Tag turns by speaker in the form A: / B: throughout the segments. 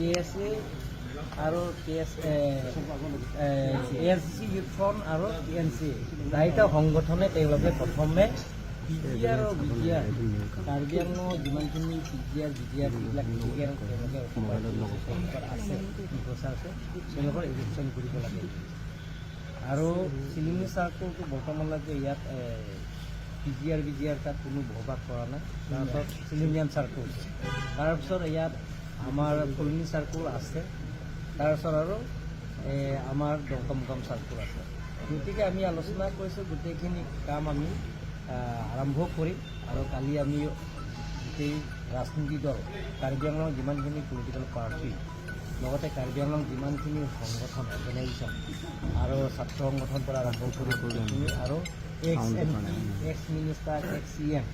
A: KSA আৰু ASC Youth Front আৰু TNC চাৰিটা সংগঠনে তেওঁলোকে প্ৰথমে PGR আৰু BGR কাৰ্বি আংলঙৰ যিমানখিনি PGR BGR এইবিলাক তেওঁলোকে আছে তেওঁলোকৰ ইলেকশ্যন কৰিব লাগে আৰু চিলিঙি চাৰ্কলটো বৰ্তমানলৈকে ইয়াত PGR BGR তাত কোনো বসবাস কৰা নাই তাৰপিছত চিলিঙিয়ান চাৰ্কল তাৰপিছত ইয়াত আমাৰ কলনী চাৰ্কল আছে তাৰপিছত আৰু আমাৰ দমকম চাৰ্কল আছে গতিকে আমি আলোচনা কৰিছোঁ গোটেইখিনি কাম আমি আৰম্ভ কৰিম আৰু কালি আমি গোটেই ৰাজনীতি দল কাৰ্বি আংলঙৰ যিমানখিনি পলিটিকেল পাৰ্টি লগতে কাৰ্বি আংলং যিমানখিনি সংগঠন অৰ্গেনাইজেশ্যন আৰু ছাত্ৰ সংগঠনৰ পৰা আৰম্ভ কৰি আৰু এক্স মিনিষ্টাৰ CM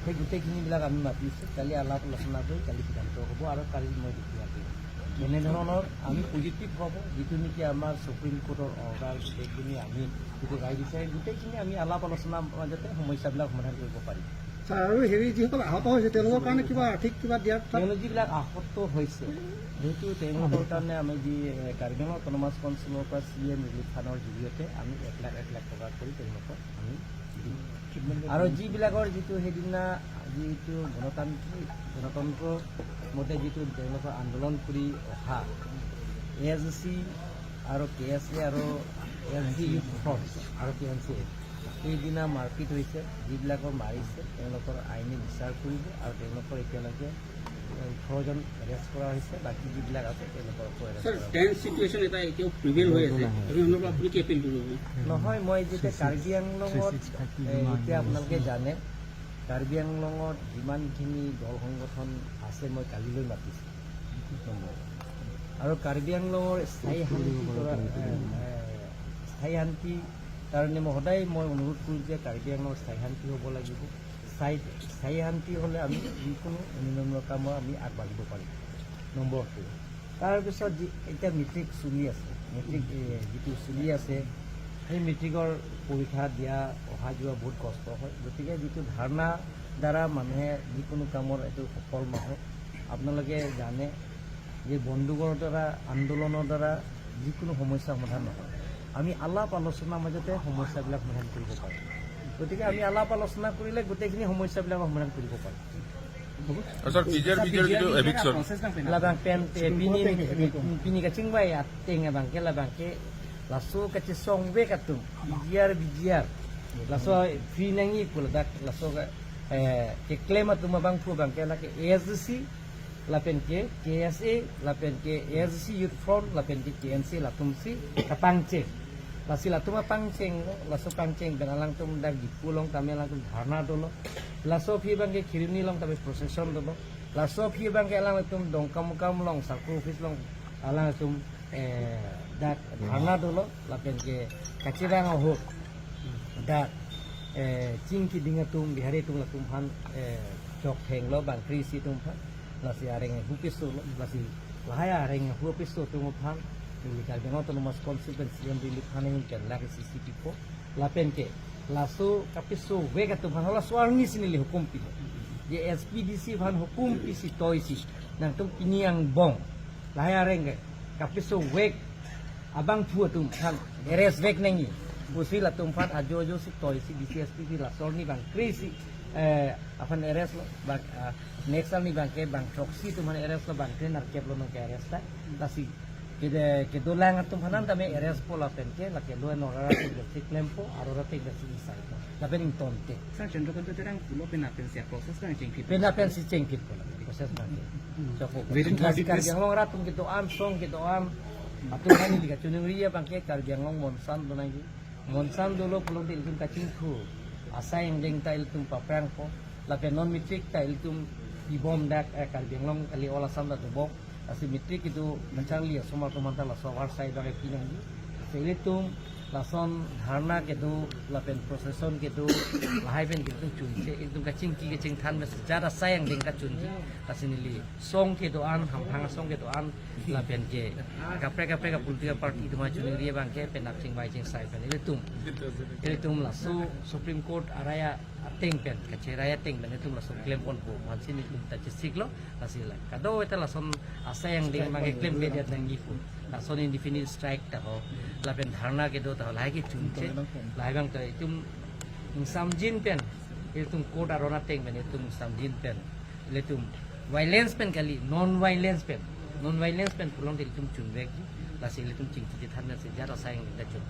A: সেই গোটেইখিনিবিলাক আমি মাতিছোঁ কালি আলাপ আলোচনা কৰি কালি সিদ্ধান্ত হ'ব আৰু কালি মই দেখুৱাই দিম এনেধৰণৰ আমি পজিটিভ হ'ব যিটো নেকি আমাৰ সুপ্ৰিম কোৰ্টৰ অৰ্ডাৰ গোটেইখিনি আমি যিটো ৰায় বিচাৰি গোটেইখিনি আমি আলাপ আলোচনাৰ মাজতে সমস্যাবিলাক সমাধান কৰিব পাৰিম
B: আৰু হেৰি যিসকল আহত হৈছে তেওঁলোকৰ কাৰণে কিবা আৰ্থিক কিবা দিয়াৰ
A: তেওঁলোক যিবিলাক আহত হৈছে যিহেতু তেওঁলোকৰ কাৰণে আমি যি কাৰ্বি আংলং অট'নমাছ কাউন্সিলৰ পৰা CM ৰিলিফ ফাণ্ডৰ জৰিয়তে আমি 1 লাখ টকা কৰি তেওঁলোকক আমি দিম আৰু যিবিলাকৰ যিটো সেইদিনা যিটো গণতন্ত্ৰ মতে যিটো তেওঁলোকৰ আন্দোলন কৰি অহা ASC আৰু KSA আৰু ASC Youth Front আৰু TNC সেইদিনা মাৰপিট হৈছে যিবিলাকৰ মাৰিছে তেওঁলোকৰ আইনী বিচাৰ কৰিব আৰু তেওঁলোকৰ এতিয়ালৈকে 18জন এৰেষ্ট কৰা হৈছে বাকী যিবিলাক আছে তেওঁলোকৰ নহয় মই যেতিয়া কাৰ্বি আংলঙত এতিয়া আপোনালোকে জানে কাৰ্বি আংলঙত যিমানখিনি দল সংগঠন আছে মই কালিলৈ মাতিছোঁ আৰু কাৰ্বি আংলঙৰ স্থায়ী শান্তি কাৰণে মই সদায় অনুৰোধ কৰোঁ যে কাৰ্বি আংলঙৰ স্থায়ী শান্তি হ'ব লাগিব স্থায়ী শান্তি হ'লে আমি যিকোনো উন্নয়নৰ কামত আমি আগবাঢ়িব পাৰিম নম্বৰ 2 তাৰপিছত এতিয়া মেট্ৰিক চলি আছে যিটো চলি আছে সেই মেট্ৰিকৰ পৰীক্ষা দিয়া অহা যোৱা বহুত কষ্ট হয় গতিকে যিটো ধাৰণা দ্বাৰা মানুহে যিকোনো কামৰ এইটো সফল নহয় আপোনালোকে জানে যে বন্দুকৰ দ্বাৰা আন্দোলনৰ দ্বাৰা যিকোনো সমস্যা সমাধান নহয় আমি আলাপ আলোচনাৰ মাজতে সমস্যাবিলাক সমাধান কৰিব পাৰোঁ গতিকে আমি আলাপ আলোচনা কৰিলে গোটেইখিনি সমস্যাবিলাক সমাধান কৰিব পাৰোঁ labang pen pini kacing bay ateng abang ke labang ke lasso kacesong be katum biar lasso free nangi pula dak lasso ke claim atum abang pu bang ke la ke ASC lapen ke KSA lapen ke ASC Youth Front lapen ke TNC latum si kapangce lasi latuma pangceng laso pangceng benalang tum dak dipulong kami lang tum dharna dolo laso phi bang ke khirini long tabe procession dolo laso phi bang ke lang tum dongkam long sarku office long alang tum dak dharna dolo lapen ke kachirang ho dak cingki dinga tum bihari tum latum han jok heng lo bang krisi tum phan lasi areng hupiso lasi lahaya areng hupiso tum phan Kaର୍বি Anglong autonomous council CM relief fund কেন লাগে CCP4 লাপেনকে Lasso কাপিসো wag আতো ভান হলা সোয়ারনি সিনিলি হুকুম পিলো যে SPDC ভান হুকুম পিসি toisi nang tum piniang bong lahaya reng kapiso weg abang pu tum kan eres weg nengi busi la tum fan ajo si toisi DCSP la sorni bang krisi apan eres lo bang next ni bang ke bang proxy tum han eres lo bang trainer keplo nang ke eres ta lasi ke dolang atum hanan tame eres pola penke la ke loen orara ke klempo arora te ke sisa la bening tonte
C: sa cendro kan terang pulo penapensia proses kan cengkit
A: penapensi cengkit pola proses nanti joko Karsy Anglong ratung gitu am song gitu am atum hani diga cunungria bangke Karsy Anglong monsan dulu pulau di iltum kacingku asa yang deng ta iltum paprang po la non mitrik ta iltum ibom dak Karsy Anglong kali ola sam da bom asi mitrik itu mencari ya semua teman-teman la sawar sai bagi pinang ni selitum lason dharna kedu lapen proseson kedu lahai pen kedu chunche itu kacing ki kacing than mes jara sayang deng ka chunche asinili song kedu an hamphang song kedu an lapen ke kapre ka politika party itu ma chunri bang ke penap sing bai sing sai pen itu tum laso supreme court araya ateng pen kache raya teng ben itu langsung klaim pon po hansin itu tachi siglo lasila kado eta langsung asayang ding mangi klaim be dia nang gifu langsung indefinite strike ta ho la pen dharna ke do ta lai ki chunche lai bang ta itum samjin pen itum court arona teng ben itum samjin pen letum violence pen kali non violence pen pulong itum chunwek lasila itum chingti thanna se jara sayang da chun